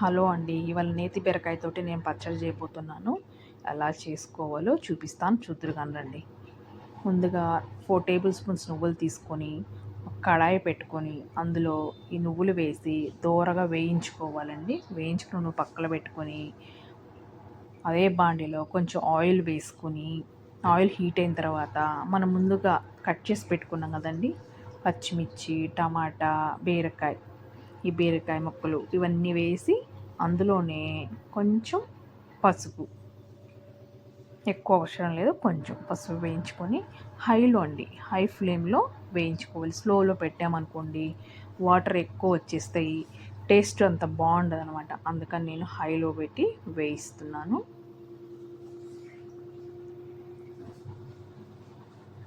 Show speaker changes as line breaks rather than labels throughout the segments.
Hello అండి. ఇవాళ నేతి బీరకాయతోటి నేను పచ్చడి చేయబోతున్నాను. ఎలా చేసుకోవాలో చూపిస్తాను, చూద్దురు గాని రండి. ముందుగా 4 టేబుల్ స్పూన్స్ నువ్వులు తీసుకొని, ఒక కడాయి పెట్టుకొని, అందులో ఈ నువ్వులు వేసి దోరగా వేయించుకోవాలండి. వేయించుకుని నువ్వు పక్కన పెట్టుకొని, అదే బాండీలో కొంచెం ఆయిల్ వేసుకొని, ఆయిల్ హీట్ అయిన తర్వాత మనం ముందుగా కట్ చేసి పెట్టుకున్నాం కదండి, పచ్చిమిర్చి, టమాటా, బీరకాయ, ఈ బీరకాయ ముక్కలు ఇవన్నీ వేసి అందులోనే కొంచెం పసుపు, ఎక్కువ అవసరం లేదు, కొంచెం పసుపు వేయించుకొని హైలో అండి, హై ఫ్లేమ్లో వేయించుకోవాలి. స్లోలో పెట్టామనుకోండి వాటర్ ఎక్కువ వచ్చేస్తాయి, టేస్ట్ అంత బాగుండదు అనమాట. అందుకని నేను హైలో పెట్టి వేయిస్తున్నాను.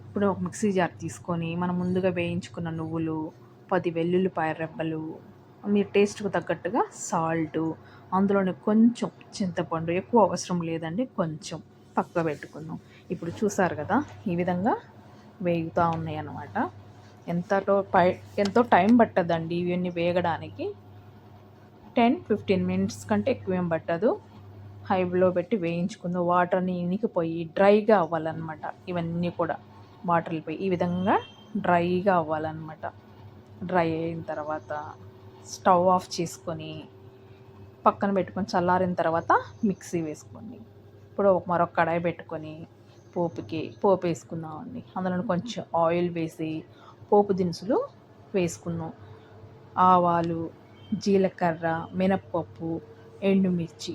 ఇప్పుడు ఒక మిక్సీ జార్ తీసుకొని మనం ముందుగా వేయించుకున్న నువ్వులు, 10 వెల్లుల్లిపాయ రెబ్బలు, మీ టేస్ట్‌కు తగ్గట్టుగా సాల్టు, అందులోనే కొంచెం చింతపండు, ఎక్కువ అవసరం లేదండి, కొంచెం పక్కన పెట్టుకుందాం. ఇప్పుడు చూసారు కదా, ఈ విధంగా వేగుతూ ఉన్నాయన్నమాట. ఎంతో టైం పట్టదండి ఇవన్నీ వేగడానికి. 10-15 మినిట్స్ కంటే ఎక్కువేం పట్టదు. హైలో పెట్టి వేయించుకుందాం. వాటర్ని ఇనికిపోయి డ్రైగా అవ్వాలన్నమాట. ఇవన్నీ కూడా వాటర్ వెళ్ళిపోయి ఈ విధంగా డ్రైగా అవ్వాలన్నమాట. డ్రై అయిన తర్వాత స్టవ్ ఆఫ్ చేసుకొని పక్కన పెట్టుకొని చల్లారిన తర్వాత మిక్సీ వేసుకోండి. ఇప్పుడు మరొక కడాయి పెట్టుకొని పోపు వేసుకుందామండి. అందులో కొంచెం ఆయిల్ వేసి పోపు దినుసులు వేసుకున్నాం. ఆవాలు, జీలకర్ర, మినప్పప్పు, ఎండుమిర్చి,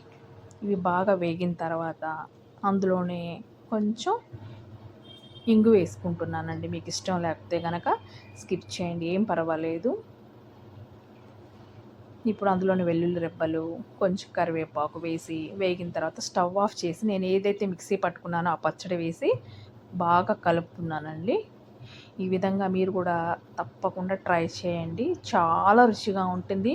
ఇవి బాగా వేగిన తర్వాత అందులోనే కొంచెం ఇంగు వేసుకుంటున్నానండి. మీకు ఇష్టం లేకపోతే కనుక స్కిప్ చేయండి, ఏం పర్వాలేదు. ఇప్పుడు అందులోని వెల్లుల్లి రెబ్బలు, కొంచెం కరివేపాకు వేసి వేగిన తర్వాత స్టవ్ ఆఫ్ చేసి నేను ఏదైతే మిక్సీ పట్టుకున్నానో ఆ పచ్చడి వేసి బాగా కలుపుతున్నానండి. ఈ విధంగా మీరు కూడా తప్పకుండా ట్రై చేయండి, చాలా రుచిగా ఉంటుంది.